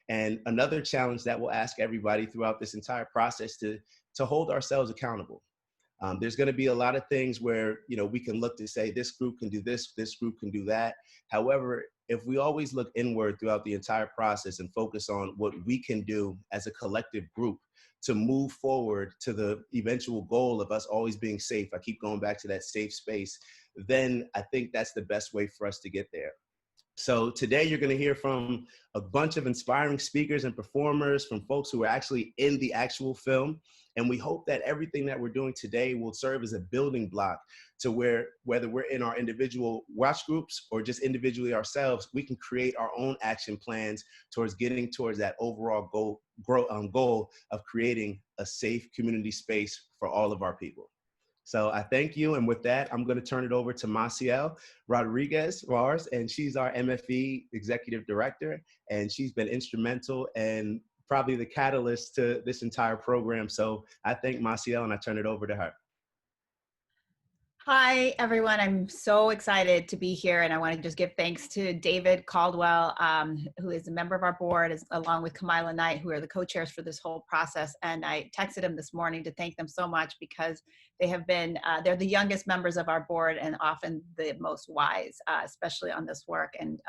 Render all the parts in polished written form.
And another challenge that we'll ask everybody throughout this entire process to hold ourselves accountable. There's going to be a lot of things where, we can look to say this group can do this group can do that. However, if we always look inward throughout the entire process and focus on what we can do as a collective group to move forward to the eventual goal of us always being safe, I keep going back to that safe space, then I think that's the best way for us to get there. So today you're going to hear from a bunch of inspiring speakers and performers, from folks who are actually in the actual film. And we hope that everything that we're doing today will serve as a building block to where, whether we're in our individual watch groups or just individually ourselves, we can create our own action plans towards getting towards that overall goal of creating a safe community space for all of our people. So I thank you. And with that, I'm going to turn it over to Maciel Rodriguez, and she's our MFE Executive Director. And she's been instrumental and probably the catalyst to this entire program. So I thank Maciel and I turn it over to her. Hi, everyone. I'm so excited to be here. And I want to just give thanks to David Caldwell, who is a member of our board, along with Kamila Knight, who are the co-chairs for this whole process. And I texted him this morning to thank them so much because they have been, they're the youngest members of our board and often the most wise, especially on this work. And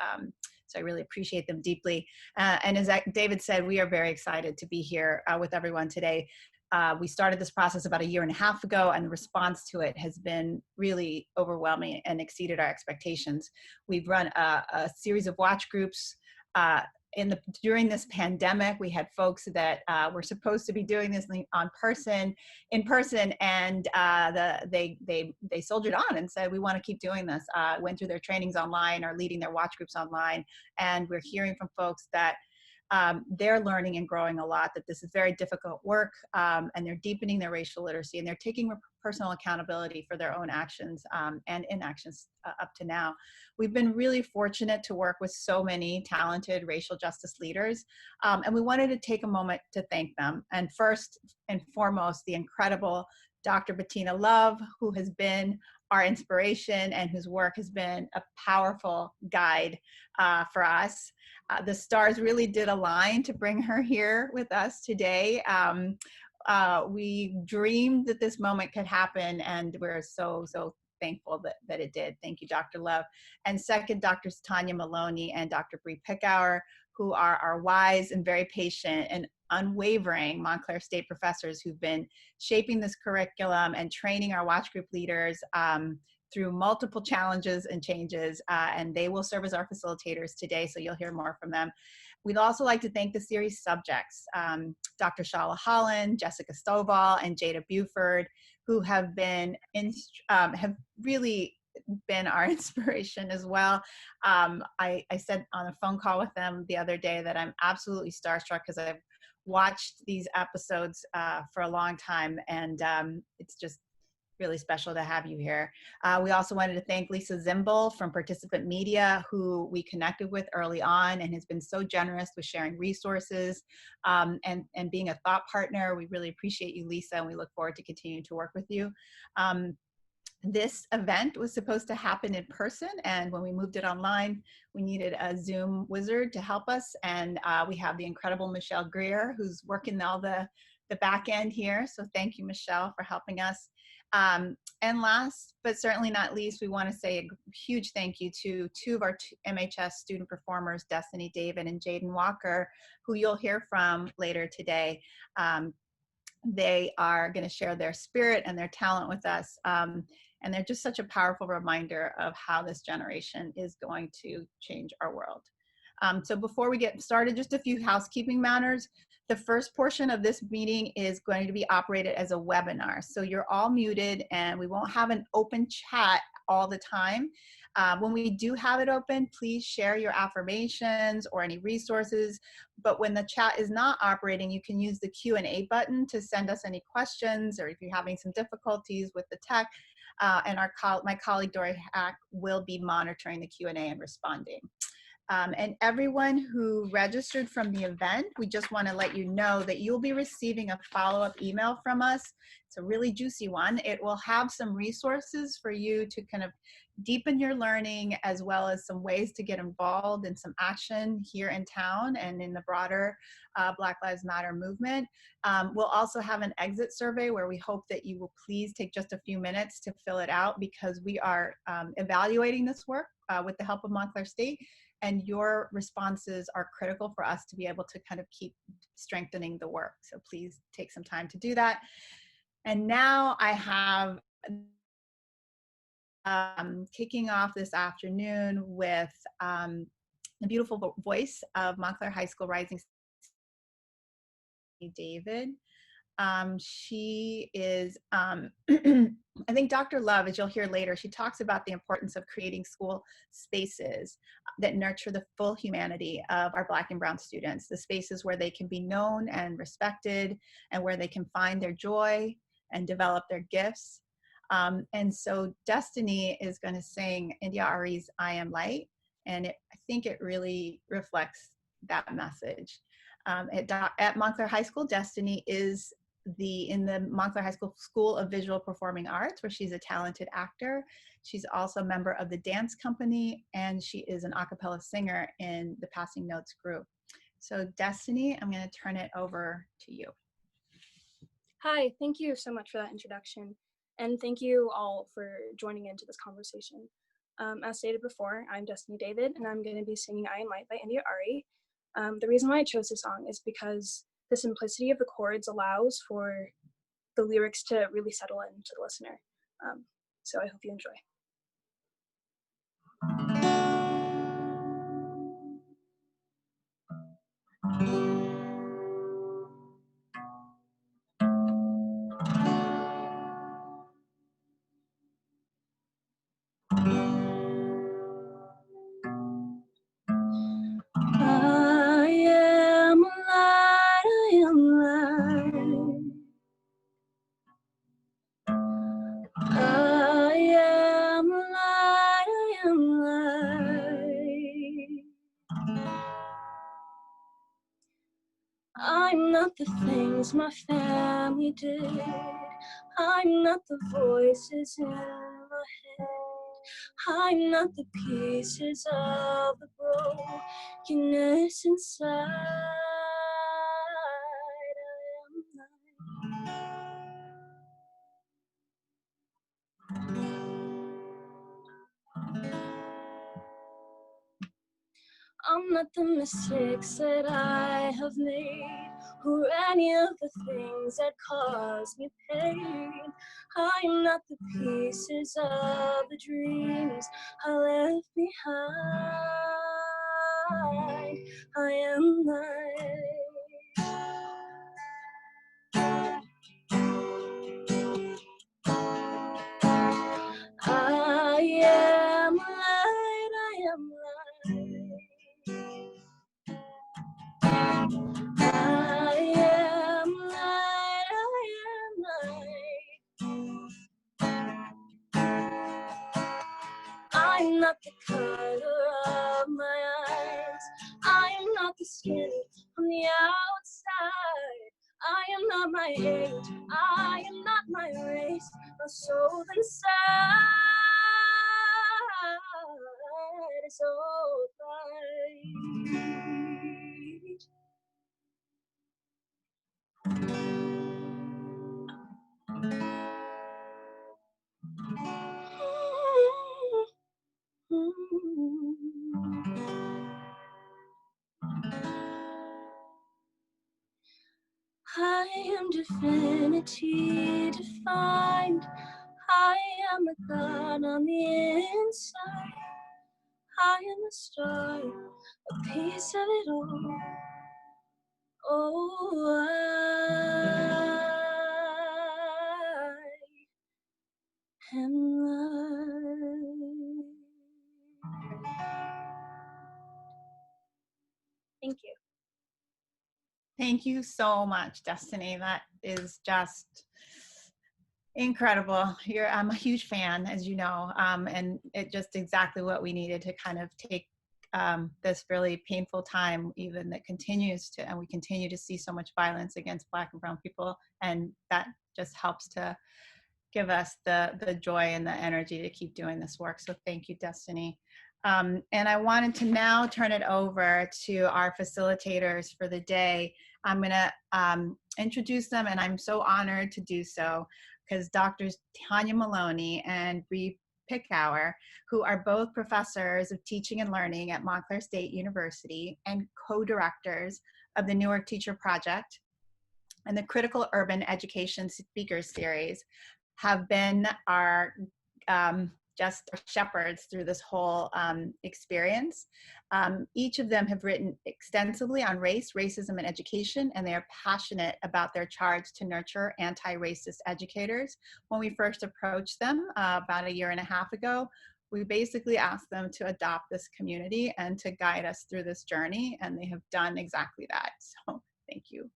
so I really appreciate them deeply. And as David said, we are very excited to be here with everyone today. We started this process about 1.5 years ago, and the response to it has been really overwhelming and exceeded our expectations. We've run a series of watch groups. During this pandemic, we had folks that were supposed to be doing this in person, and they soldiered on and said, we want to keep doing this. Went through their trainings online or leading their watch groups online, and we're hearing from folks that they're learning and growing a lot, that this is very difficult work, and they're deepening their racial literacy, and they're taking personal accountability for their own actions and inactions up to now. We've been really fortunate to work with so many talented racial justice leaders, and we wanted to take a moment to thank them. And first and foremost, the incredible Dr. Bettina Love, who has been our inspiration and whose work has been a powerful guide for us. The stars really did align to bring her here with us today. We dreamed that this moment could happen, and we're so thankful that it did. Thank you, Dr. Love. And second, Drs. Tanya Maloney and Dr. Bree Pickauer, who are our wise and very patient and unwavering Montclair State professors who've been shaping this curriculum and training our watch group leaders through multiple challenges and changes, and they will serve as our facilitators today, so you'll hear more from them. We'd also like to thank the series subjects, Dr. Shayla Holland, Jessica Stovall, and Jada Buford, who have really been our inspiration as well. I said on a phone call with them the other day that I'm absolutely starstruck because I've watched these episodes for a long time, and it's just really special to have you here. We also wanted to thank Lisa Zimble from Participant Media, who we connected with early on and has been so generous with sharing resources and being a thought partner. We really appreciate you, Lisa, and we look forward to continuing to work with you. This event was supposed to happen in person, and when we moved it online, we needed a Zoom wizard to help us, and we have the incredible Michelle Greer, who's working all the back end here, so thank you, Michelle, for helping us. And last, but certainly not least, we want to say a huge thank you to two of our MHS student performers, Destiny David and Jaden Walker, who you'll hear from later today. They are going to share their spirit and their talent with us. And they're just such a powerful reminder of how this generation is going to change our world. So before we get started, just a few housekeeping matters. The first portion of this meeting is going to be operated as a webinar. So you're all muted and we won't have an open chat all the time. When we do have it open, please share your affirmations or any resources. But when the chat is not operating, you can use the Q&A button to send us any questions, or if you're having some difficulties with the tech. And my colleague Dory Hack will be monitoring the Q&A and responding. And everyone who registered from the event, we just want to let you know that you'll be receiving a follow-up email from us. It's a really juicy one. It will have some resources for you to kind of deepen your learning, as well as some ways to get involved in some action here in town and in the broader Black Lives Matter movement. We'll also have an exit survey where we hope that you will please take just a few minutes to fill it out, because we are evaluating this work with the help of Montclair State, and your responses are critical for us to be able to kind of keep strengthening the work. So please take some time to do that. And now I have kicking off this afternoon with the beautiful voice of Montclair High School Rising David. She is, I think Dr. Love, as you'll hear later, she talks about the importance of creating school spaces that nurture the full humanity of our Black and Brown students, the spaces where they can be known and respected, and where they can find their joy and develop their gifts. And so Destiny is going to sing India Ari's I Am Light, and I think it really reflects that message. At Montclair High School, Destiny is in the Montclair High School of Visual Performing Arts, where she's a talented actor. She's also a member of the dance company, and she is an a cappella singer in the Passing Notes group. So Destiny, I'm going to turn it over to you. Hi, thank you so much for that introduction, and thank you all for joining into this conversation. As stated before, I'm Destiny David, and I'm going to be singing I Am Light by India Ari. The reason why I chose this song is because the simplicity of the chords allows for the lyrics to really settle into the listener. So I hope you enjoy. I'm not the things my family did. I'm not the voices in my head. I'm not the pieces of the brokenness inside. I'm not the mistakes that I have made, or any of the things that cause me pain. I'm not the pieces of the dreams I left behind. I am light. I am light, I am light. I am light, I am light. I'm not the color of my eyes. I am not the skin on the outside. I am not my age. I am not my race. My soul inside is so bright. I am divinity defined. I am a God on the inside. I am a star, a piece of it all. Oh, I am light. Thank you. Thank you so much, Destiny. That is just incredible. I'm a huge fan, as you know, and it's just exactly what we needed to kind of take this really painful time, even that continues to, and we continue to see so much violence against Black and brown people. And that just helps to give us the joy and the energy to keep doing this work. So thank you, Destiny. And I wanted to now turn it over to our facilitators for the day. I'm gonna introduce them, and I'm so honored to do so because Drs. Tanya Maloney and Bree Pickauer, who are both professors of teaching and learning at Montclair State University and co-directors of the Newark Teacher Project and the Critical Urban Education Speakers Series, have been our just shepherds through this whole experience. Each of them have written extensively on race, racism, and education, and they are passionate about their charge to nurture anti-racist educators. When we first approached them about a year and a half ago, we basically asked them to adopt this community and to guide us through this journey, and they have done exactly that. So thank you.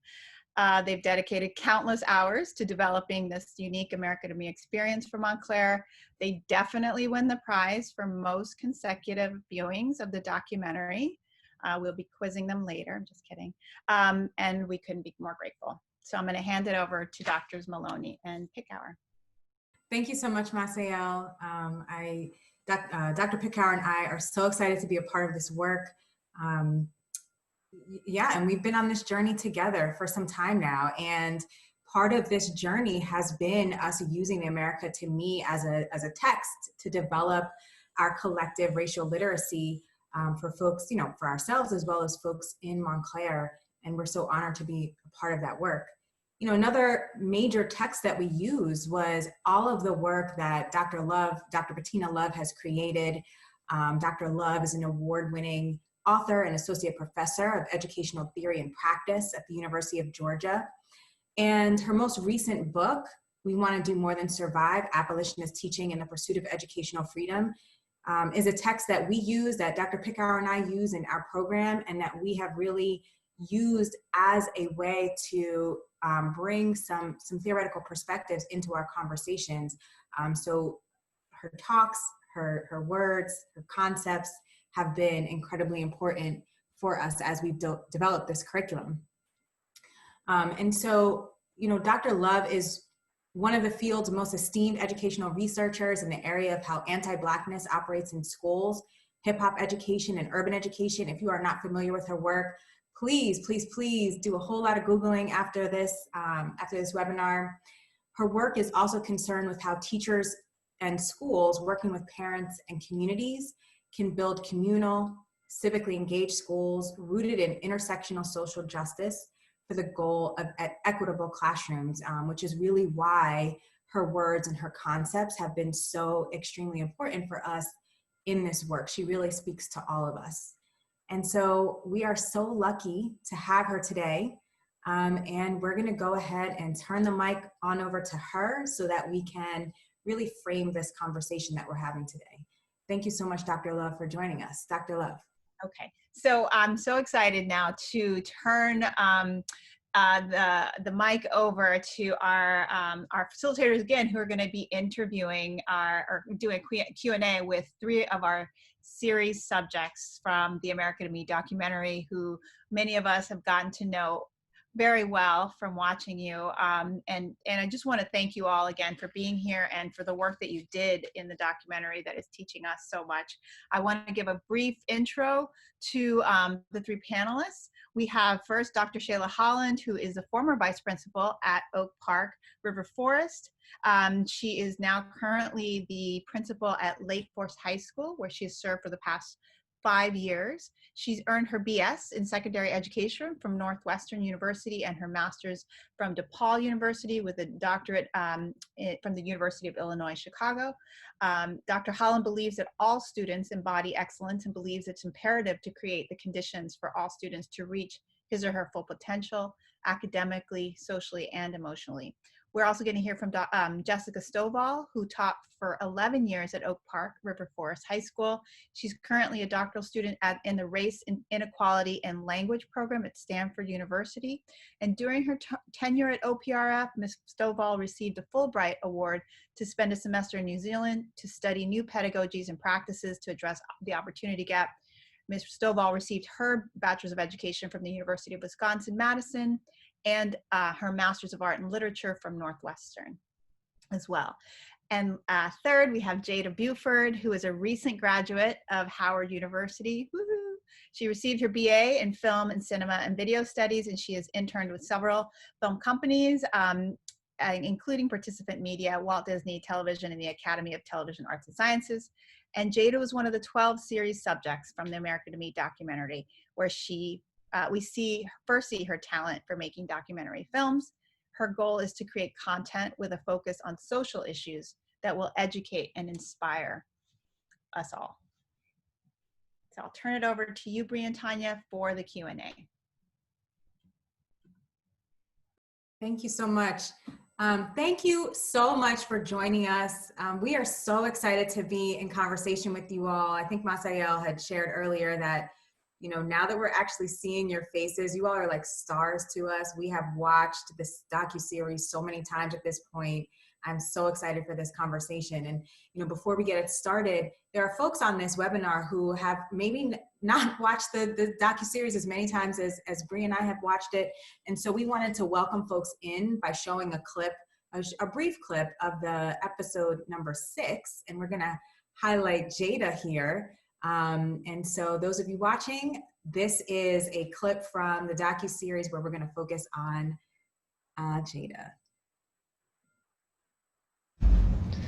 They've dedicated countless hours to developing this unique America to Me experience for Montclair. They definitely win the prize for most consecutive viewings of the documentary. We'll be quizzing them later, I'm just kidding. And we couldn't be more grateful. So I'm gonna hand it over to Drs. Maloney and Pickauer. Thank you so much, Masael. Dr. Pickauer and I are so excited to be a part of this work. Yeah, and we've been on this journey together for some time now. And part of this journey has been us using the America to Me as a text to develop our collective racial literacy for folks, you know, for ourselves as well as folks in Montclair. And we're so honored to be a part of that work. You know, another major text that we used was all of the work that Dr. Bettina Love has created. Dr. Love is an award-winning author and associate professor of educational theory and practice at the University of Georgia. And her most recent book, We Want to Do More Than Survive, Abolitionist Teaching in the Pursuit of Educational Freedom, is a text that we use, that Dr. Pickauer and I use in our program, and that we have really used as a way to bring some theoretical perspectives into our conversations. So her talks, her words, her concepts have been incredibly important for us as we've developed this curriculum. And so, you know, Dr. Love is one of the field's most esteemed educational researchers in the area of how anti-Blackness operates in schools, hip-hop education, and urban education. If you are not familiar with her work, please, please, please do a whole lot of Googling after this webinar. Her work is also concerned with how teachers and schools working with parents and communities can build communal, civically engaged schools rooted in intersectional social justice for the goal of equitable classrooms, which is really why her words and her concepts have been so extremely important for us in this work. She really speaks to all of us. And so we are so lucky to have her today. And we're gonna go ahead and turn the mic on over to her so that we can really frame this conversation that we're having today. Thank you so much, Dr. Love, for joining us. Dr. Love. Okay, so I'm so excited now to turn the mic over to our facilitators again, who are going to be interviewing or doing Q&A with 3 of our series subjects from the America to Me documentary, who many of us have gotten to know very well from watching you. And I just want to thank you all again for being here and for the work that you did in the documentary that is teaching us so much. I want to give a brief intro to the 3 panelists. We have first Dr. Shayla Holland, who is the former vice principal at Oak Park River Forest. She is now currently the principal at Lake Forest High School, where she has served for the past 5 years. She's earned her BS in secondary education from Northwestern University and her master's from DePaul University with a doctorate from the University of Illinois, Chicago. Dr. Holland believes that all students embody excellence and believes it's imperative to create the conditions for all students to reach his or her full potential academically, socially, and emotionally. We're also going to hear from Jessica Stovall, who taught for 11 years at Oak Park River Forest High School. She's currently a doctoral student in the Race, Inequality, and Language program at Stanford University. And during her tenure at OPRF, Ms. Stovall received a Fulbright Award to spend a semester in New Zealand to study new pedagogies and practices to address the opportunity gap. Ms. Stovall received her Bachelor's of Education from the University of Wisconsin-Madison and her Master's of Art in Literature from Northwestern as well. And third, we have Jada Buford, who is a recent graduate of Howard University. Woo-hoo. She received her BA in Film and Cinema and Video Studies, and she has interned with several film companies, including Participant Media, Walt Disney Television, and the Academy of Television Arts and Sciences. And Jada was one of the 12 series subjects from the America to Me documentary, where we first see her talent for making documentary films. Her goal is to create content with a focus on social issues that will educate and inspire us all. So I'll turn it over to you, Bree and Tanya, for the Q&A. Thank you so much. Thank you so much for joining us. We are so excited to be in conversation with you all. I think Masael had shared earlier that, you know, now that we're actually seeing your faces, you all are like stars to us. We have watched this docuseries so many times at this point. I'm so excited for this conversation. And, you know, before we get it started, there are folks on this webinar who have maybe not watched the docuseries as many times as Bree and I have watched it. And so we wanted to welcome folks in by showing a clip, a brief clip of the episode number 6. And we're gonna highlight Jada here. And so those of you watching, this is a clip from the docuseries where we're gonna focus on Jada.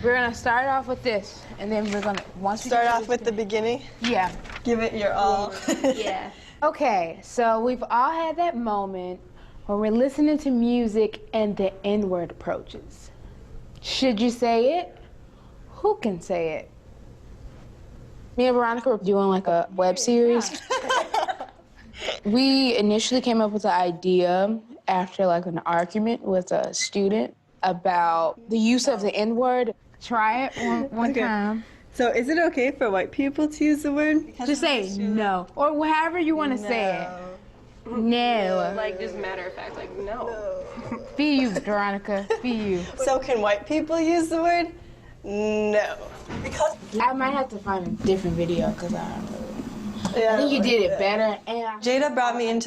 We're gonna start off with this, and then we're gonna start off with the beginning. Yeah. Give it your all. Yeah. Okay, so we've all had that moment when we're listening to music and the N-word approaches. Should you say it? Who can say it? Me and Veronica were doing like a web series. We initially came up with the idea after like an argument with a student about the use of the N-word. Try it one time. So is it okay for white people to use the word? Just say no, or however you want to say it. No. Like just matter of fact, like no. Be you, Veronica. Be you. So can white people use the word? No. Because I might have to find a different video because I don't know. I think you did it better. And Jada brought me into.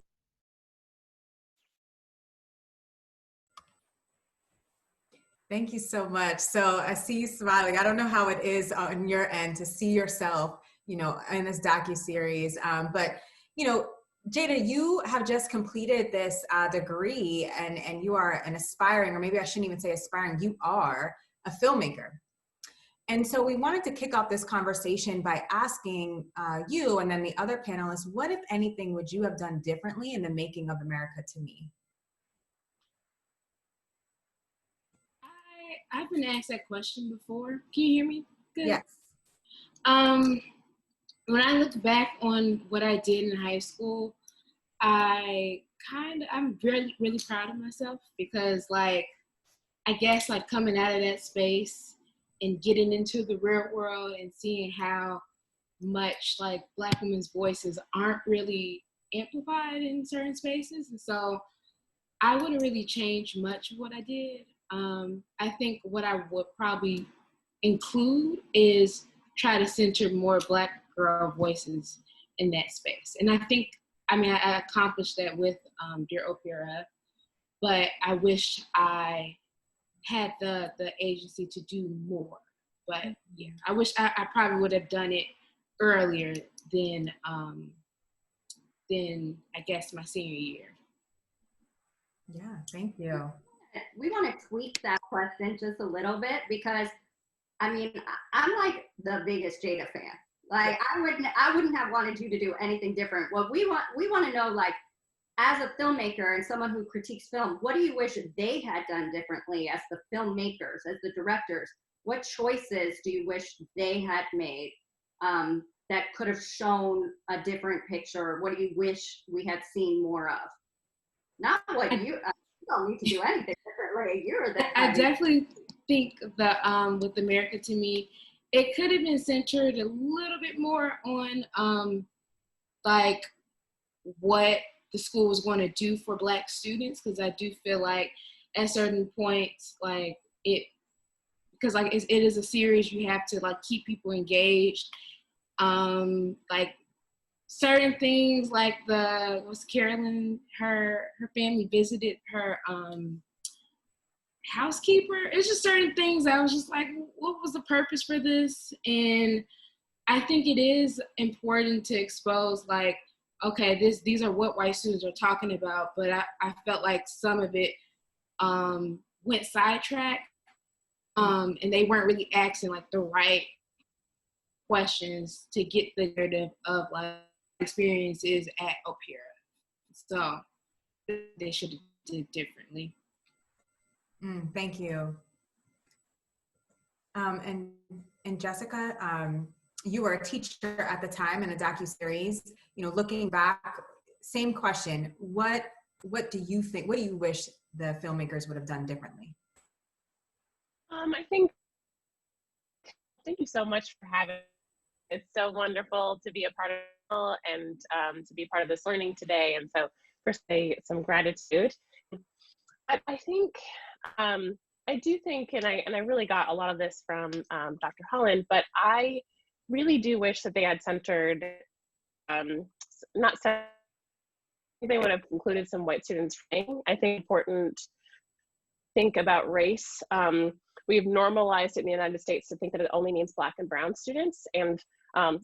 Thank you so much. So I see you smiling. I don't know how it is on your end to see yourself, you know, in this docuseries. But, you know, Jada, you have just completed this degree and you are an aspiring, or maybe I shouldn't even say aspiring, you are a filmmaker. And so we wanted to kick off this conversation by asking you and then the other panelists, what, if anything, would you have done differently in the making of America to Me? I've been asked that question before. Can you hear me? Good. Yes. When I look back on what I did in high school, I'm really proud of myself because, like, I guess like coming out of that space and getting into the real world and seeing how much like Black women's voices aren't really amplified in certain spaces, and so I wouldn't really change much of what I did. I think what I would probably include is try to center more Black girl voices in that space. And I think, I accomplished that with Dear Opera, but I wish I had the agency to do more. But yeah, I wish I probably would have done it earlier than I guess my senior year. Yeah, thank you. We want to tweak that question just a little bit because, I'm like the biggest Jada fan. Like I wouldn't have wanted you to do anything different. What we want to know, like, as a filmmaker and someone who critiques film, what do you wish they had done differently as the filmmakers, as the directors? What choices do you wish they had made that could have shown a different picture? What do you wish we had seen more of? Not what you don't need to do anything differently. You're there. I definitely think that with America to Me, it could have been centered a little bit more on like what the school was going to do for Black students, because I do feel like at certain points, like it is a series, you have to like keep people engaged. Like certain things like was Carolyn, her family visited her housekeeper. It's just certain things I was just like, what was the purpose for this? And I think it is important to expose, like, okay, these are what white students are talking about, but I felt like some of it went sidetracked, and they weren't really asking like the right questions to get the narrative of like experiences at Opera. So they should have did differently. Thank you. And Jessica, you were a teacher at the time in a docuseries. You know, looking back, same question. What do you think? What do you wish the filmmakers would have done differently? I thank you so much for having. It's so wonderful to be a part of it and to be part of this learning today. And so, first, some gratitude. I think I do think, and I really got a lot of this from Dr. Holland, but I really do wish that they had centered, not centered, they would have included some white students. I think important to think about race. We've normalized it in the United States to think that it only means Black and brown students, and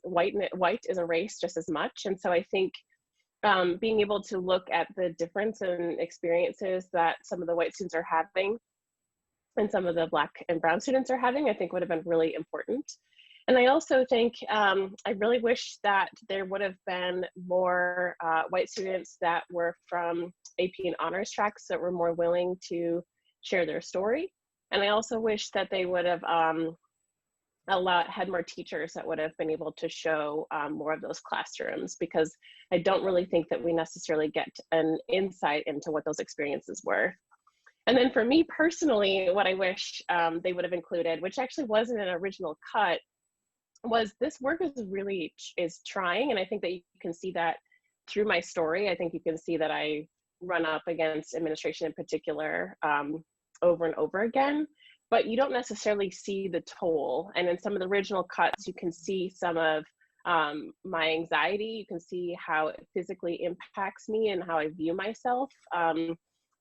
white is a race just as much. And so I think being able to look at the difference in experiences that some of the white students are having and some of the Black and brown students are having, I think would have been really important. And I also think I really wish that there would have been more white students that were from AP and honors tracks that were more willing to share their story. And I also wish that they would have had more teachers that would have been able to show more of those classrooms, because I don't really think that we necessarily get an insight into what those experiences were. And then for me personally, what I wish they would have included, which actually wasn't an original cut, was this work is trying. And I think that you can see that through my story. I think you can see that I run up against administration in particular over and over again, but you don't necessarily see the toll. And in some of the original cuts, you can see some of my anxiety. You can see how it physically impacts me and how I view myself.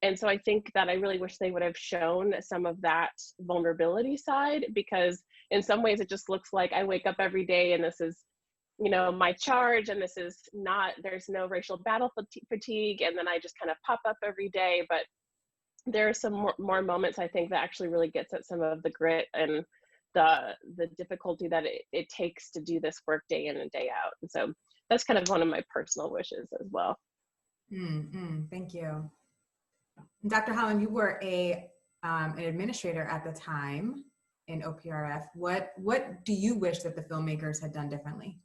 And so I think that I really wish they would have shown some of that vulnerability side, because in some ways it just looks like I wake up every day and this is, you know, my charge, and this is not, there's no racial battle fatigue, and then I just kind of pop up every day. But there are some more moments, I think, that actually really gets at some of the grit and the difficulty that it takes to do this work day in and day out. And so that's kind of one of my personal wishes as well. Thank you. Dr. Holland, you were an administrator at the time in OPRF. What do you wish that the filmmakers had done differently?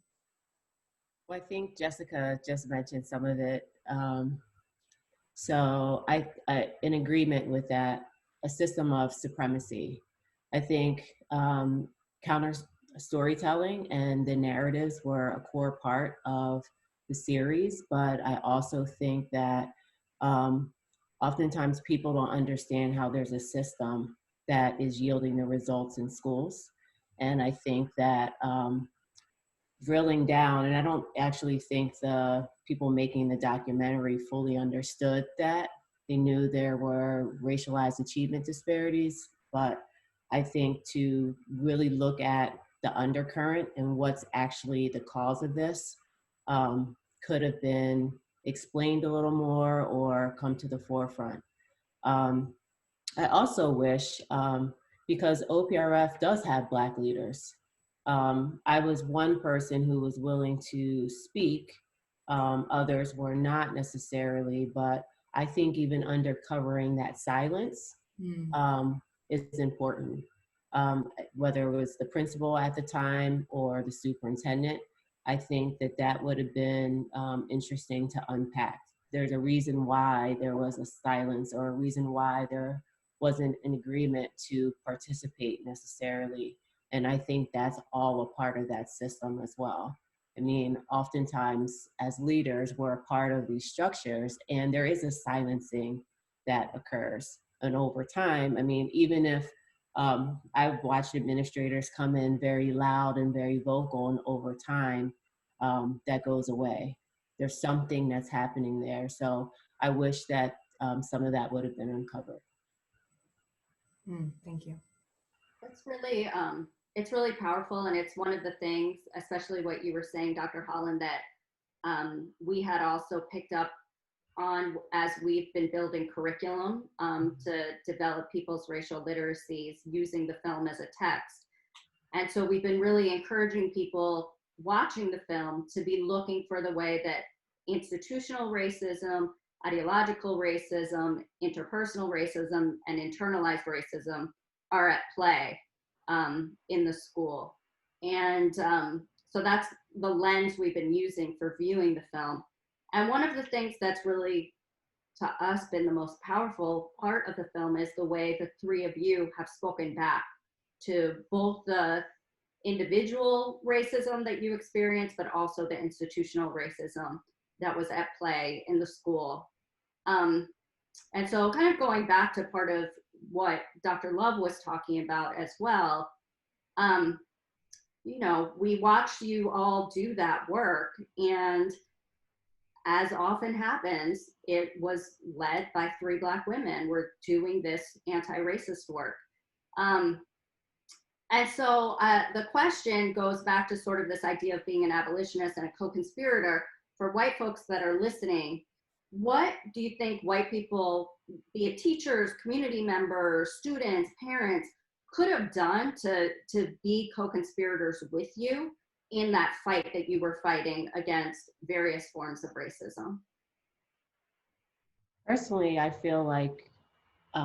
Well, I think Jessica just mentioned some of it. So I in agreement with that, a system of supremacy. I think counter storytelling and the narratives were a core part of the series, but I also think that oftentimes people don't understand how there's a system that is yielding the results in schools. And I think that drilling down, and I don't actually think the people making the documentary fully understood that. They knew there were racialized achievement disparities, but I think to really look at the undercurrent and what's actually the cause of this could have been explained a little more or come to the forefront. I also wish, because OPRF does have Black leaders, I was one person who was willing to speak. Others were not necessarily, but I think even uncovering that silence is important. Whether it was the principal at the time or the superintendent, I think that that would have been interesting to unpack. There's a reason why there was a silence, or a reason why there wasn't an agreement to participate necessarily. And I think that's all a part of that system as well. I mean, oftentimes as leaders, we're a part of these structures, and there is a silencing that occurs. And over time, I mean, even if I've watched administrators come in very loud and very vocal, and over time, that goes away. There's something that's happening there. So I wish that some of that would have been uncovered. Thank you. It's really powerful, and it's one of the things, especially what you were saying, Dr. Holland, that we had also picked up on as we've been building curriculum to develop people's racial literacies using the film as a text. And so we've been really encouraging people watching the film to be looking for the way that institutional racism, ideological racism, interpersonal racism, and internalized racism are at play in the school. And so that's the lens we've been using for viewing the film. And one of the things that's really, to us, been the most powerful part of the film is the way the three of you have spoken back to both the individual racism that you experienced, but also the institutional racism that was at play in the school. And so kind of going back to part of what Dr. Love was talking about as well, you know, we watched you all do that work, and as often happens, it was led by 3 Black women. We're doing this anti-racist work. And so the question goes back to sort of this idea of being an abolitionist and a co-conspirator. For white folks that are listening, what do you think white people, be it teachers, community members, students, parents, could have done to be co-conspirators with you in that fight that you were fighting against various forms of racism? Personally, I feel like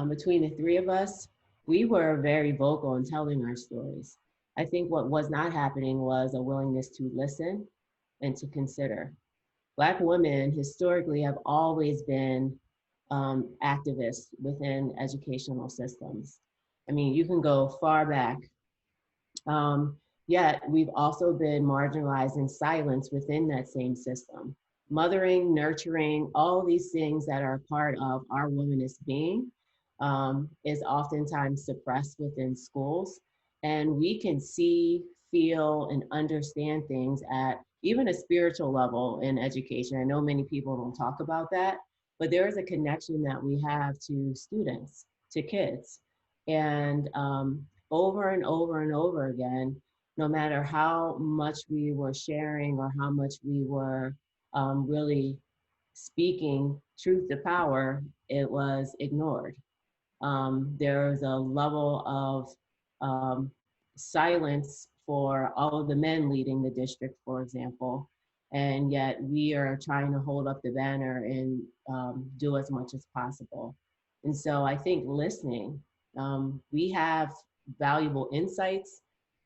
between the 3 of us, we were very vocal in telling our stories. I think what was not happening was a willingness to listen and to consider. Black women historically have always been activists within educational systems. I mean, you can go far back. Yet we've also been marginalized in silence within that same system. Mothering, nurturing, all these things that are part of our womanist being is oftentimes suppressed within schools. And we can see, feel, and understand things at even a spiritual level in education. I know many people don't talk about that, but there is a connection that we have to students, to kids. And over and over and over again, no matter how much we were sharing or how much we were really speaking truth to power, it was ignored. There's a level of silence for all of the men leading the district, for example, and yet we are trying to hold up the banner and do as much as possible. And so I think listening, we have valuable insights.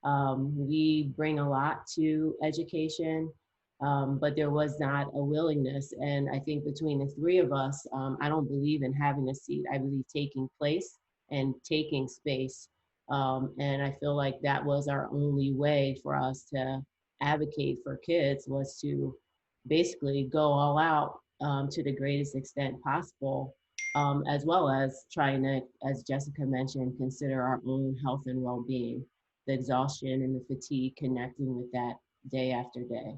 We bring a lot to education, but there was not a willingness. And I think between the 3 of us, I don't believe in having a seat. I believe taking place and taking space. And I feel like that was our only way for us to advocate for kids, was to basically go all out to the greatest extent possible, as well as trying to, as Jessica mentioned, consider our own health and well-being, the exhaustion and the fatigue connecting with that day after day.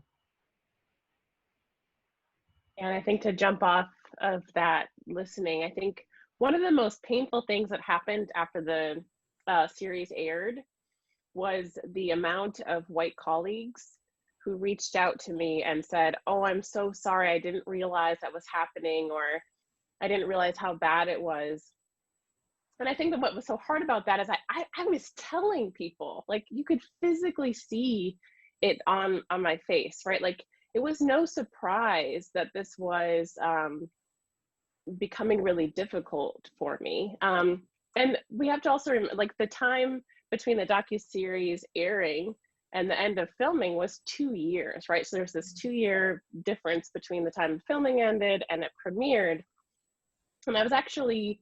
And I think to jump off of that listening, I think one of the most painful things that happened after the series aired was the amount of white colleagues who reached out to me and said, "Oh, I'm so sorry, I didn't realize that was happening," or "I didn't realize how bad it was." And I think that what was so hard about that is I was telling people, like, you could physically see it on my face, right? Like, it was no surprise that this was becoming really difficult for me. And we have to also remember, like, the time between the docuseries airing and the end of filming was 2 years, right? So there's this 2-year difference between the time filming ended and it premiered. And I was actually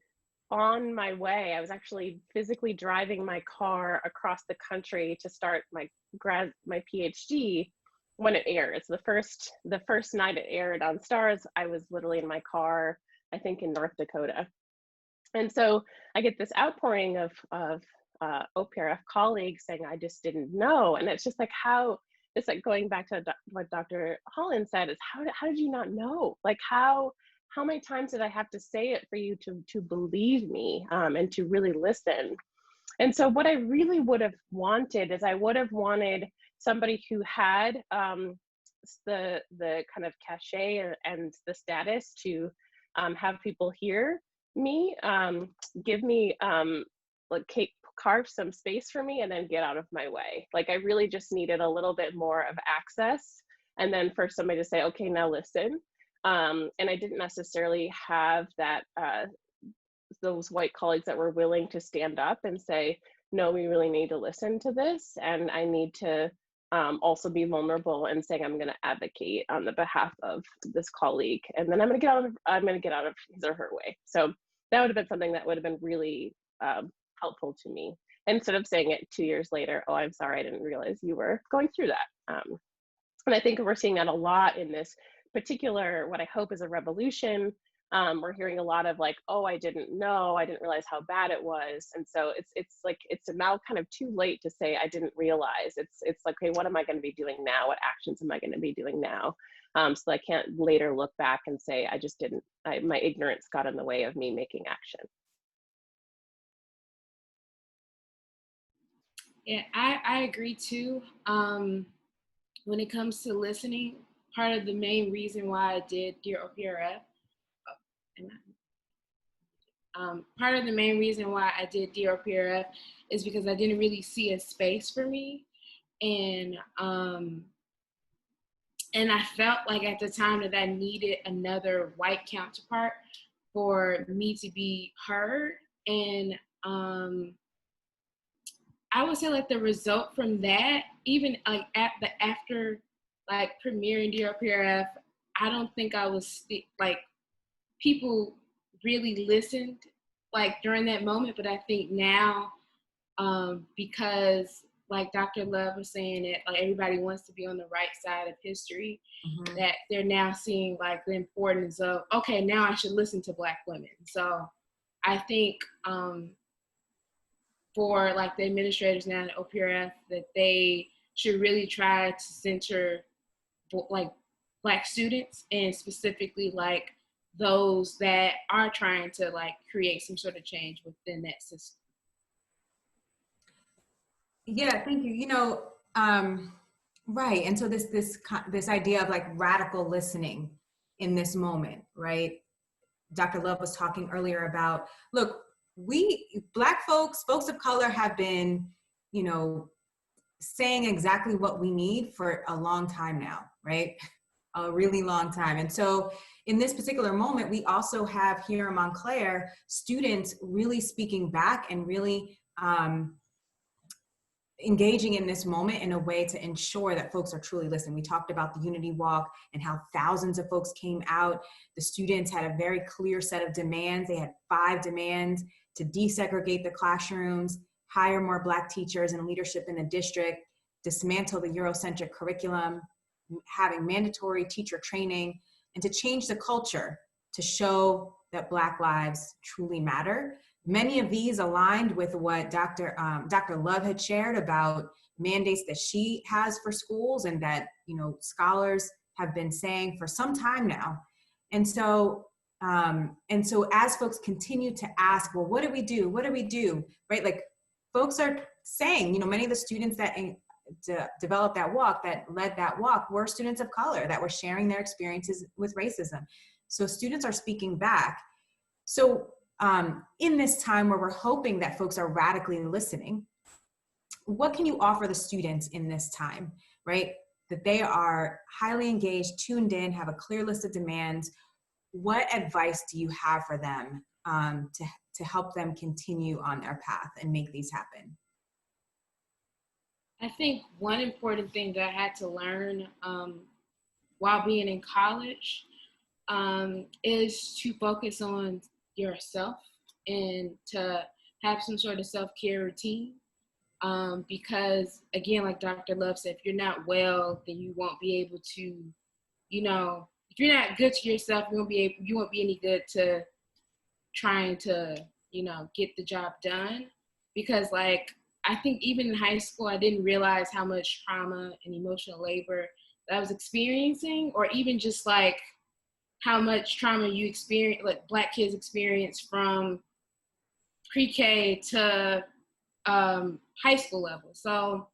on my way. I was actually physically driving my car across the country to start my PhD when it aired. So the first night it aired on Stars, I was literally in my car, I think in North Dakota. And so I get this outpouring of OPRF colleagues saying, "I just didn't know." And it's just like, how it's like going back to what Dr. Holland said, is how did you not know? Like how many times did I have to say it for you to believe me, and to really listen? And so what I really would have wanted is I would have wanted somebody who had the kind of cachet and the status to have people hear me, give me like carve some space for me and then get out of my way. Like I really just needed a little bit more of access, and then for somebody to say, okay, now listen. And I didn't necessarily have that those white colleagues that were willing to stand up and say, no, we really need to listen to this, and I need to also be vulnerable and saying I'm going to advocate on the behalf of this colleague, and then I'm going to get out of his or her way. So that would have been something that would have been really helpful to me, instead of saying it 2 years later, oh, I'm sorry, I didn't realize you were going through that. And I think we're seeing that a lot in this particular, what I hope is a revolution. We're hearing a lot of like, oh, I didn't know, I didn't realize how bad it was. And so it's like, it's now kind of too late to say, I didn't realize. It's like, okay, what am I going to be doing now? What actions am I going to be doing now? So I can't later look back and say, I just didn't, my ignorance got in the way of me making action. Yeah, I agree too. When it comes to listening, part of the main reason why I did Dear OPRF, part of the main reason why I did Dear OPRF is because I didn't really see a space for me. And I felt like at the time that I needed another white counterpart for me to be heard. And I would say like the result from that, even like after like premiering Dear OPRF, I don't think I was like, people really listened like during that moment. But I think now, because like Dr. Love was saying, that like everybody wants to be on the right side of history, that they're now seeing like the importance of, okay, now I should listen to Black women. So I think for like the administrators now at OPRF, that they should really try to center like Black students, and specifically like those that are trying to like create some sort of change within that system. Yeah, thank you. You know, right. And so this idea of like radical listening in this moment, right? Dr. Love was talking earlier about, look, we Black folks of color have been, you know, saying exactly what we need for a long time now, right? A really long time. And so in this particular moment, we also have here in Montclair, students really speaking back and really engaging in this moment in a way to ensure that folks are truly listening. We talked about the Unity Walk and how thousands of folks came out. The students had a very clear set of demands. They had 5 demands: to desegregate the classrooms, hire more Black teachers and leadership in the district, dismantle the Eurocentric curriculum, having mandatory teacher training, and to change the culture to show that Black lives truly matter. Many of these aligned with what Dr. Love had shared about mandates that she has for schools, and that, you know, scholars have been saying for some time now. And so as folks continue to ask, well, what do we do? What do we do? Right? Like folks are saying, you know, many of the students that developed that walk, that led that walk, were students of color that were sharing their experiences with racism. So students are speaking back. So in this time where we're hoping that folks are radically listening, what can you offer the students in this time, right? That they are highly engaged, tuned in, have a clear list of demands. What advice do you have for them to help them continue on their path and make these happen? I think one important thing that I had to learn while being in college is to focus on yourself and to have some sort of self-care routine. Because again, like Dr. Love said, if you're not well, then you won't be able to, you know, if you're not good to yourself, you won't be any good to trying to, you know, get the job done. Because like, I think even in high school, I didn't realize how much trauma and emotional labor that I was experiencing, or even just like how much trauma you experience, like Black kids experience from pre-K to high school level. So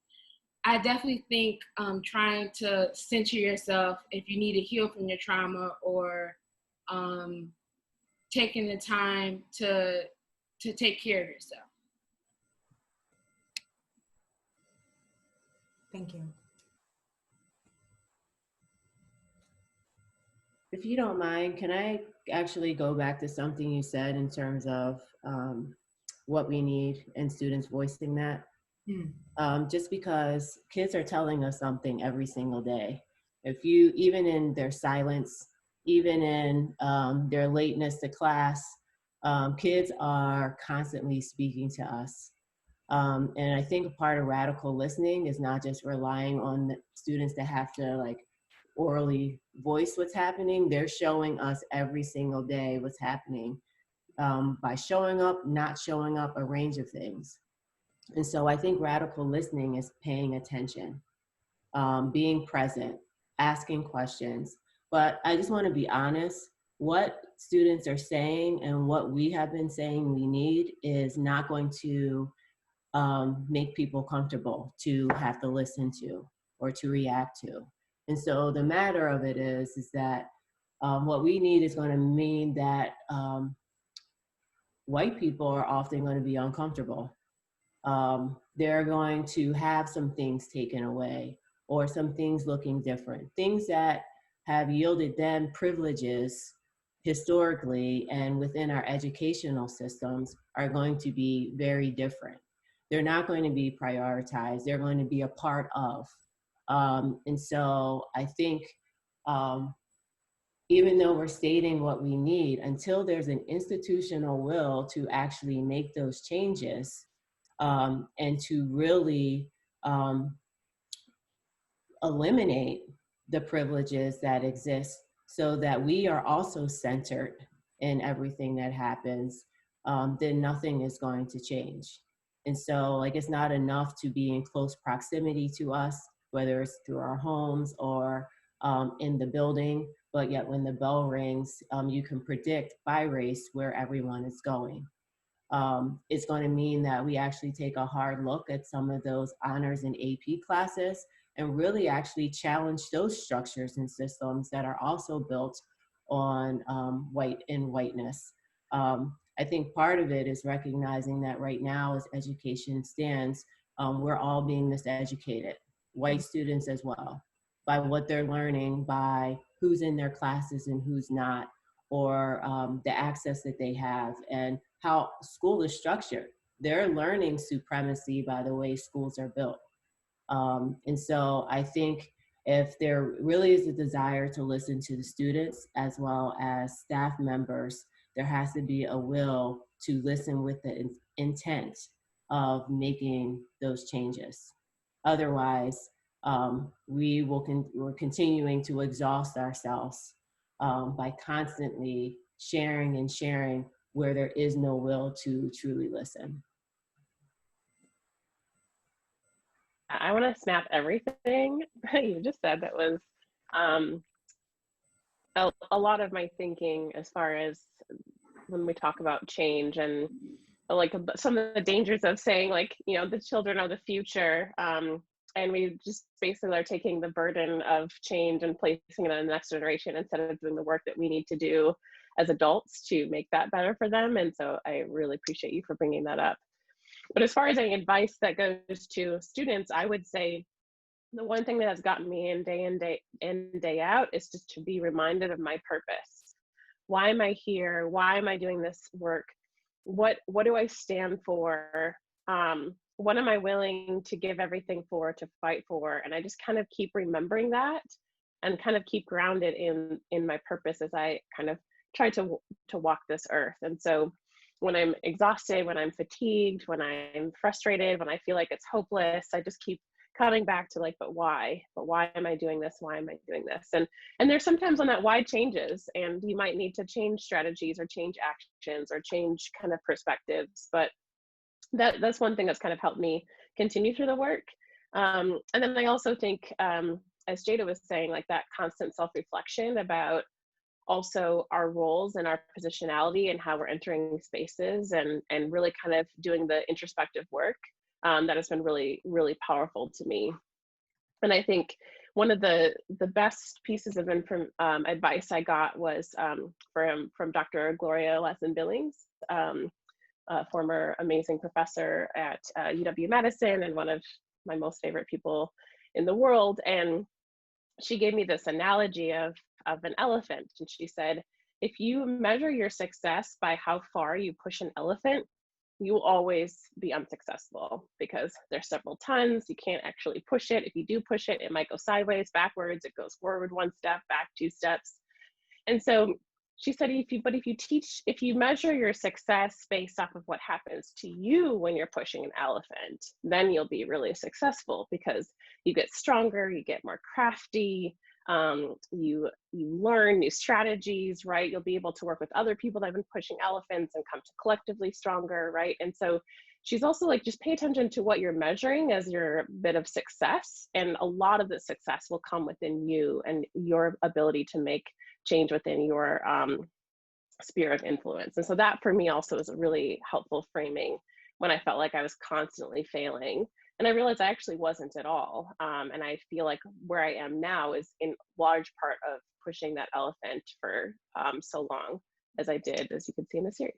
I definitely think trying to center yourself if you need to heal from your trauma, or taking the time to take care of yourself. Thank you. If you don't mind, can I actually go back to something you said in terms of what we need and students voicing that? Just because kids are telling us something every single day. If you, even in their silence, even in their lateness to class, kids are constantly speaking to us. And I think part of radical listening is not just relying on the students to have to like orally voice what's happening. They're showing us every single day what's happening by showing up, not showing up, a range of things. And so I think radical listening is paying attention, being present, asking questions. But I just want to be honest, what students are saying and what we have been saying we need is not going to make people comfortable to have to listen to or to react to. And so the matter of it is that what we need is going to mean that white people are often going to be uncomfortable. They're going to have some things taken away, or some things looking different, things that have yielded them privileges historically and within our educational systems are going to be very different. They're not going to be prioritized. They're going to be a part of. And so I think even though we're stating what we need, until there's an institutional will to actually make those changes and to really eliminate the privileges that exist so that we are also centered in everything that happens, then nothing is going to change. And so like, it's not enough to be in close proximity to us, whether it's through our homes or in the building, but yet when the bell rings, you can predict by race where everyone is going. It's going to mean that we actually take a hard look at some of those honors and AP classes and really actually challenge those structures and systems that are also built on white and whiteness. I think part of it is recognizing that right now as education stands, we're all being miseducated, white students as well, by what they're learning, by who's in their classes and who's not, or the access that they have and how school is structured. They're learning supremacy by the way schools are built. And so I think if there really is a desire to listen to the students as well as staff members, there has to be a will to listen with the intent of making those changes. Otherwise, we're continuing to exhaust ourselves by constantly sharing and sharing where there is no will to truly listen. I want to snap everything that you just said. That was a lot of my thinking as far as when we talk about change and like some of the dangers of saying like, you know, the children are the future. And we just basically are taking the burden of change and placing it on the next generation instead of doing the work that we need to do as adults to make that better for them. And so I really appreciate you for bringing that up. But as far as any advice that goes to students, I would say the one thing that has gotten me in day out is just to be reminded of my purpose. Why am I here? Why am I doing this work? What do I stand for? What am I willing to give everything for, to fight for? And I just kind of keep remembering that and kind of keep grounded in my purpose as I kind of try to walk this earth. And so when I'm exhausted, when I'm fatigued, when I'm frustrated, when I feel like it's hopeless, I just keep coming back to like, but why am I doing this? Why am I doing this? And there's sometimes when that why changes and you might need to change strategies or change actions or change kind of perspectives. But that's one thing that's kind of helped me continue through the work. And then I also think, as Jada was saying, like that constant self-reflection about also our roles and our positionality and how we're entering spaces, and really kind of doing the introspective work, that has been really, really powerful to me. And I think one of the best pieces of advice I got was from Dr. Gloria Lassen-Billings, a former amazing professor at UW-Madison and one of my most favorite people in the world. And she gave me this analogy of an elephant. And she said, if you measure your success by how far you push an elephant, you will always be unsuccessful, because there's several tons, you can't actually push it. If you do push it, it might go sideways, backwards, it goes forward 1 step, back 2 steps. And so she said, if you measure your success based off of what happens to you when you're pushing an elephant, then you'll be really successful, because you get stronger, you get more crafty, you learn new strategies, right? You'll be able to work with other people that have been pushing elephants and come to collectively stronger, right? And so she's also like, just pay attention to what you're measuring as your bit of success, and a lot of the success will come within you and your ability to make change within your sphere of influence. And so that for me also is a really helpful framing when I felt like I was constantly failing. And I realized I actually wasn't at all. And I feel like where I am now is in large part of pushing that elephant for so long as I did, as you can see in the series.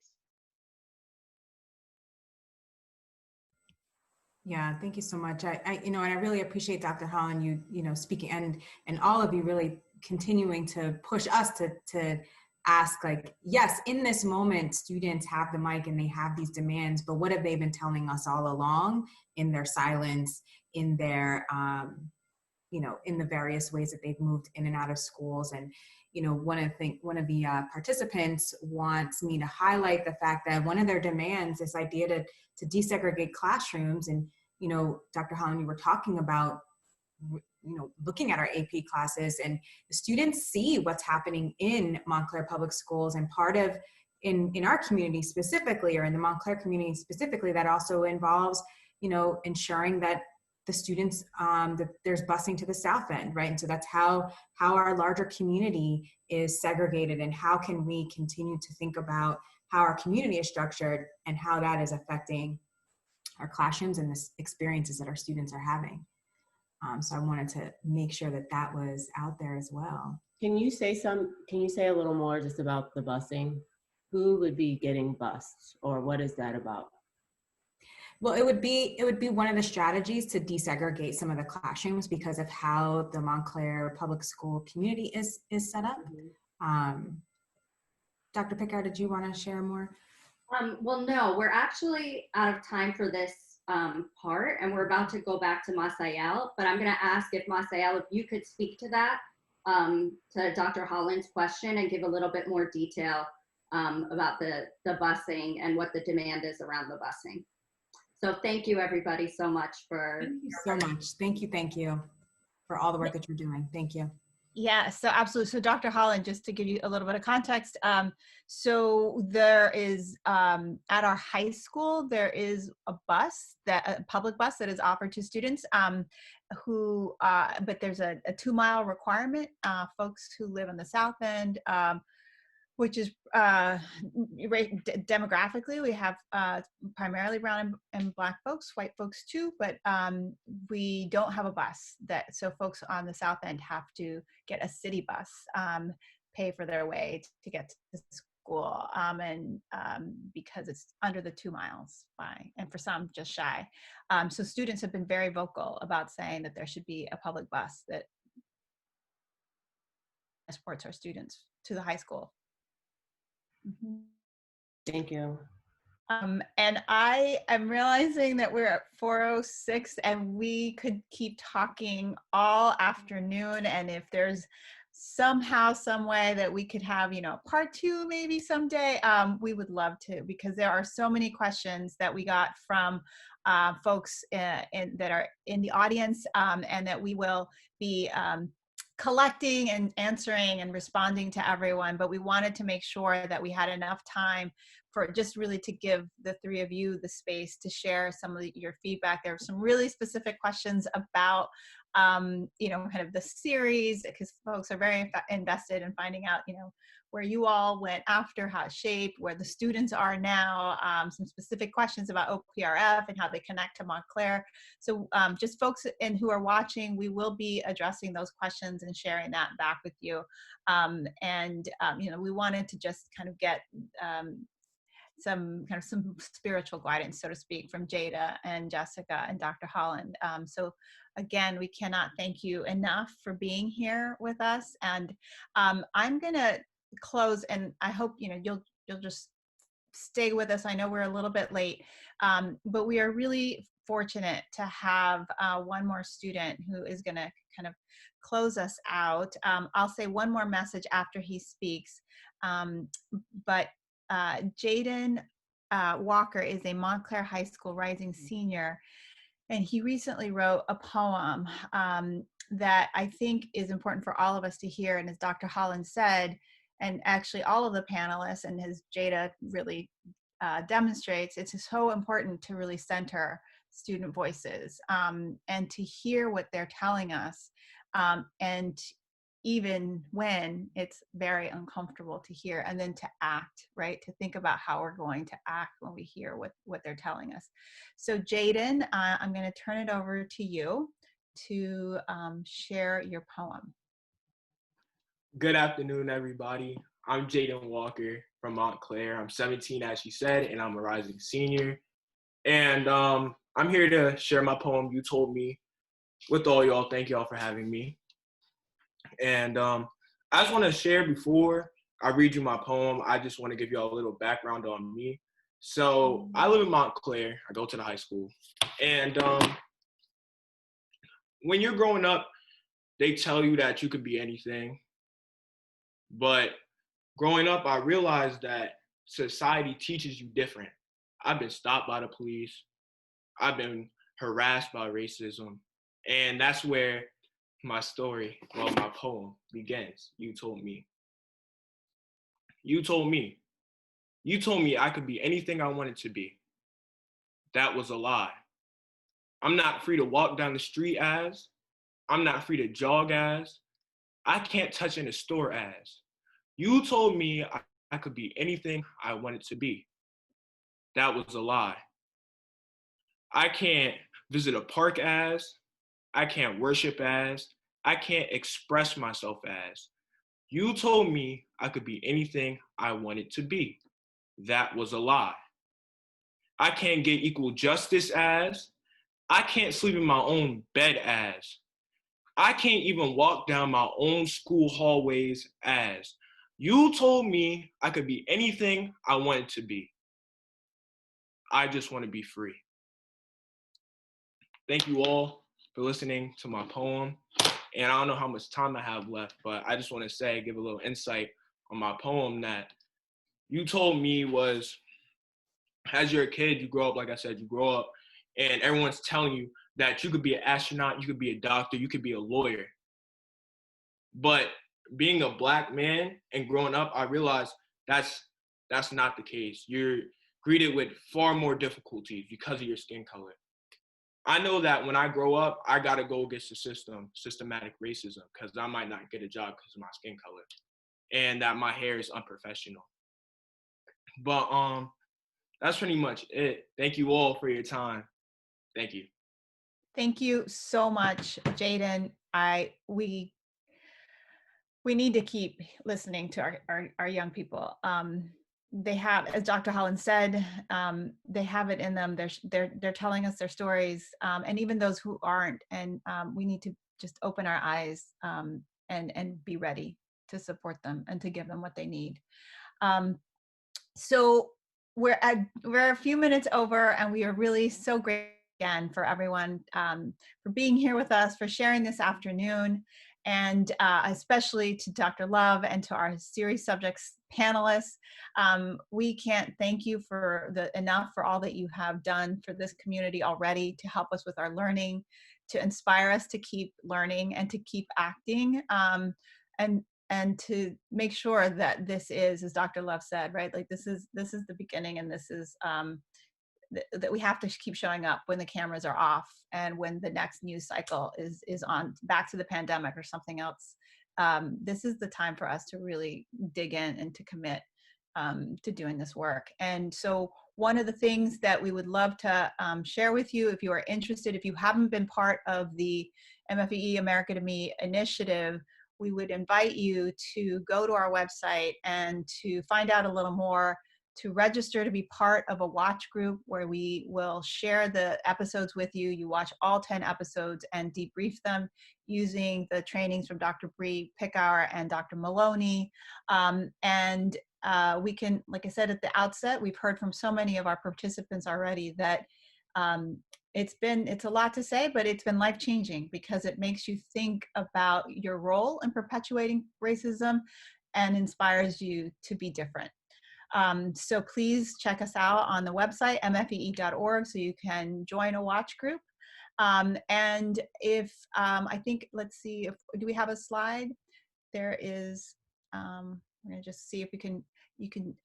Yeah, thank you so much. And I really appreciate Dr. Holland, you speaking, and all of you really continuing to push us to ask, like, yes, in this moment, students have the mic and they have these demands, but what have they been telling us all along in their silence, in their, in the various ways that they've moved in and out of schools. And, one of the participants wants me to highlight the fact that one of their demands, this idea to desegregate classrooms. And, Dr. Holland, you were talking about, looking at our AP classes, and the students see what's happening in Montclair Public Schools, and part of in our community specifically, or in the Montclair community specifically, that also involves, ensuring that the students, that there's busing to the South End, right? And so that's how our larger community is segregated, and how can we continue to think about how our community is structured and how that is affecting our classrooms and the experiences that our students are having. So I wanted to make sure that was out there as well. Can you say a little more just about the busing? Who would be getting bused, or what is that about? Well, it would be one of the strategies to desegregate some of the classrooms because of how the Montclair public school community is set up. Mm-hmm. Dr. Pickard, did you want to share more? Well, no, we're actually out of time for this part, and we're about to go back to Masael, but I'm going to ask if Masael, if you could speak to that, to Dr. Holland's question, and give a little bit more detail about the busing and what the demand is around the busing. So thank you, everybody, so much for. Thank you so much. Thank you for all the work that you're doing. Thank you. Yeah, so absolutely. So Dr. Holland, just to give you a little bit of context, so there is, at our high school, there is a public bus that is offered to students but there's a 2-mile requirement, folks who live in the South End, which is demographically, we have primarily brown and Black folks, white folks too, but we don't have a bus so folks on the South End have to get a city bus, pay for their way to get to school, and because it's under the 2 miles and for some just shy. So students have been very vocal about saying that there should be a public bus that transports our students to the high school. Mm-hmm. Thank you. And I am realizing that we're at 4:06 and we could keep talking all afternoon. And if there's somehow, some way that we could have, part 2 maybe someday, we would love to, because there are so many questions that we got from folks that are in the audience, and that we will be collecting and answering and responding to everyone, but we wanted to make sure that we had enough time for just really to give the three of you the space to share some of your feedback. There were some really specific questions about, you know, kind of the series, because folks are very invested in finding out, you know, where you all went after, how it shaped, where the students are now, some specific questions about OPRF and how they connect to Montclair. So just folks who are watching, we will be addressing those questions and sharing that back with you. You know, we wanted to just kind of get some spiritual guidance, so to speak, from Jada and Jessica and Dr. Holland. So again, we cannot thank you enough for being here with us. And I'm gonna close, and I hope, you know, you'll just stay with us. I know we're a little bit late, but we are really fortunate to have one more student who is gonna kind of close us out. I'll say one more message after he speaks, but Jaden Walker is a Montclair High School rising senior, and he recently wrote a poem that I think is important for all of us to hear. And as Dr. Holland said, and actually all of the panelists, and as Jada really demonstrates, it's so important to really center student voices and to hear what they're telling us, and even when it's very uncomfortable to hear, and then to act, right? To think about how we're going to act when we hear what they're telling us. So Jaden, I'm going to turn it over to you to share your poem. Good afternoon, everybody. I'm Jaden Walker from Montclair. I'm 17, as she said, and I'm a rising senior. And I'm here to share my poem, You Told Me, with all y'all. Thank y'all for having me. And I just want to share, before I read you my poem, I just want to give y'all a little background on me. So I live in Montclair. I go to the high school. And when you're growing up, they tell you that you could be anything. But growing up, I realized that society teaches you different. I've been stopped by the police. I've been harassed by racism. And that's where my story, well, my poem begins. You told me. You told me. You told me I could be anything I wanted to be. That was a lie. I'm not free to walk down the street as. I'm not free to jog as. I can't touch in a store as. You told me I could be anything I wanted to be. That was a lie. I can't visit a park as. I can't worship as. I can't express myself as. You told me I could be anything I wanted to be. That was a lie. I can't get equal justice as. I can't sleep in my own bed as. I can't even walk down my own school hallways as. You told me I could be anything I wanted to be. I just want to be free. Thank you all for listening to my poem. And I don't know how much time I have left, but I just want to say, give a little insight on my poem, that you told me was, as you're a kid, you grow up, like I said, you grow up and everyone's telling you that you could be an astronaut, you could be a doctor, you could be a lawyer. But being a Black man and growing up, I realized that's not the case. You're greeted with far more difficulties because of your skin color. I know that when I grow up, I got to go against the system, systematic racism, because I might not get a job because of my skin color, and that my hair is unprofessional. But that's pretty much it. Thank you all for your time. Thank you. Thank you so much, Jaden. We need to keep listening to our young people. They have, as Dr. Holland said, they have it in them. They're telling us their stories, and even those who aren't. And we need to just open our eyes and be ready to support them and to give them what they need. So we're a few minutes over, and we are really so grateful again for everyone for being here with us, for sharing this afternoon. And especially to Dr. Love and to our series subjects panelists. We can't thank you enough for all that you have done for this community already to help us with our learning, to inspire us to keep learning and to keep acting, and to make sure that this is, as Dr. Love said, right, like this is the beginning, and this is that we have to keep showing up when the cameras are off and when the next news cycle is on, back to the pandemic or something else. This is the time for us to really dig in and to commit to doing this work. And so one of the things that we would love to share with you, if you are interested, if you haven't been part of the MFEE America to Me initiative, we would invite you to go to our website and to find out a little more, to register to be part of a watch group where we will share the episodes with you. You watch all 10 episodes and debrief them using the trainings from Dr. Bree Pickauer and Dr. Maloney. We can, like I said at the outset, we've heard from so many of our participants already that it's a lot to say, but it's been life-changing because it makes you think about your role in perpetuating racism and inspires you to be different. So please check us out on the website, mfee.org, so you can join a watch group. And if, I think, let's see, do we have a slide? There is, I'm gonna just see if you can,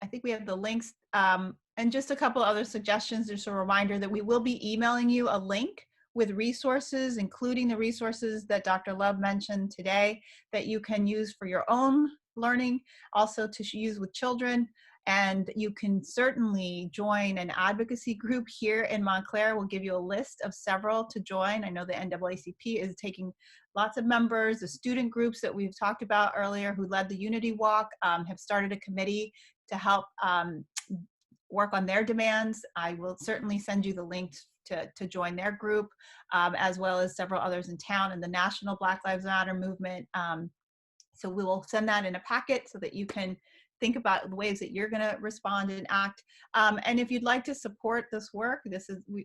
I think we have the links, and just a couple other suggestions. Just a reminder that we will be emailing you a link with resources, including the resources that Dr. Love mentioned today that you can use for your own learning, also to use with children. And you can certainly join an advocacy group here in Montclair. We'll give you a list of several to join. I know the NAACP is taking lots of members. The student groups that we've talked about earlier who led the Unity Walk have started a committee to help work on their demands. I will certainly send you the link to join their group, as well as several others in town and the National Black Lives Matter movement. So we will send that in a packet so that you can think about the ways that you're going to respond and act. And if you'd like to support this work,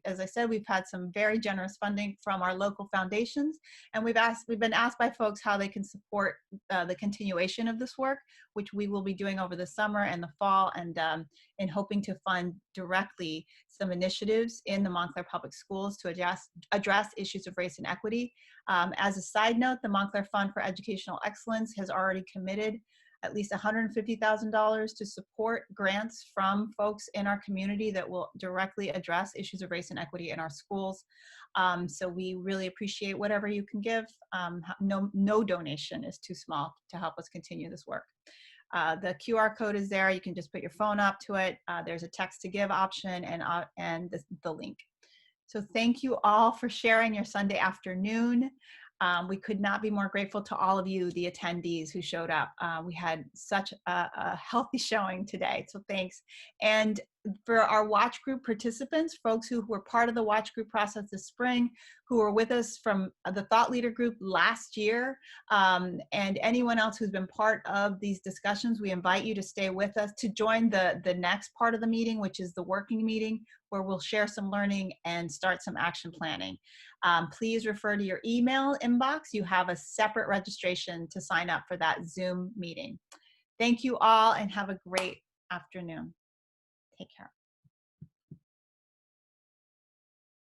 as I said, we've had some very generous funding from our local foundations, and we've been asked by folks how they can support the continuation of this work, which we will be doing over the summer and the fall, and in hoping to fund directly some initiatives in the Montclair Public Schools to address issues of race and equity. As a side note, the Montclair Fund for Educational Excellence has already committed at least $150,000 to support grants from folks in our community that will directly address issues of race and equity in our schools. So we really appreciate whatever you can give. No donation is too small to help us continue this work. The QR code is there. You can just put your phone up to it. There's a text to give option and the link. So thank you all for sharing your Sunday afternoon. We could not be more grateful to all of you, the attendees who showed up. We had such a healthy showing today, so thanks. And for our watch group participants, folks who were part of the watch group process this spring, who were with us from the Thought Leader group last year, and anyone else who's been part of these discussions, we invite you to stay with us to join the next part of the meeting, which is the working meeting, where we'll share some learning and start some action planning. Please refer to your email inbox. You have a separate registration to sign up for that Zoom meeting. Thank you all and have a great afternoon. Take care.